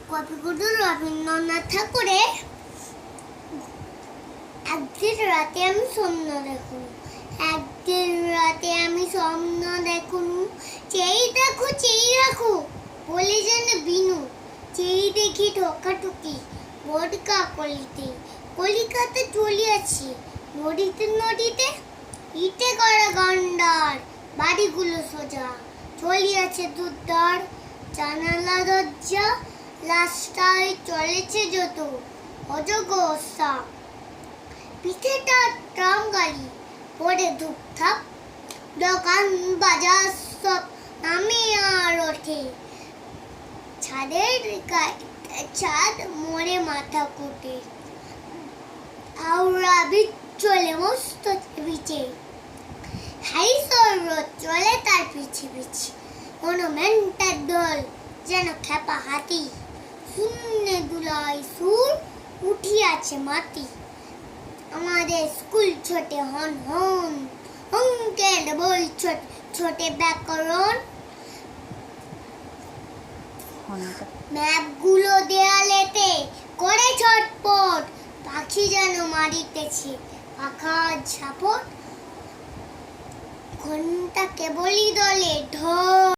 কবিগুরু রবীন্দ্রনাথ ঠাকুরের একদিন রাতে আমি স্বপ্ন দেখুন একদিন রাতে আমি স্বপ্ন দেখুন চেয়ে দেখো বলে যেন বিনু চেয়ে দেখি ঠোকাঠুকি বোটকা কলিকাতা চলিয়াছি নদীতে ইটে করা গন্ডার বাড়িগুলো সোজা চলিয়াছে দুধদার জানালা দরজা রাস্তায় চলেছে যত অজগর পিঠেটা ট্রাম গাড়ি পরে ধুপধাপ দোকান বাজার সব নামে আর ওঠে ছাদ মোড়ে মাথা কুটে আউরা চলে মস্ত বিচে হাইসর রোদ চলে তার পিছে মনুমেন্টের দল যেন খেপা হাতি শূন্যে দুলাই সুর উঠিয়াছে মাটি আমাদের স্কুল ছোটে হন অঙ্কের বই ছোটে ব্যাকরণ ম্যাপগুলো দেয়ালেতে করে ছটপট পাখি যেন মারিতেছে পাখার ঝাপট ঘন্টা কেবলই দলে ঢ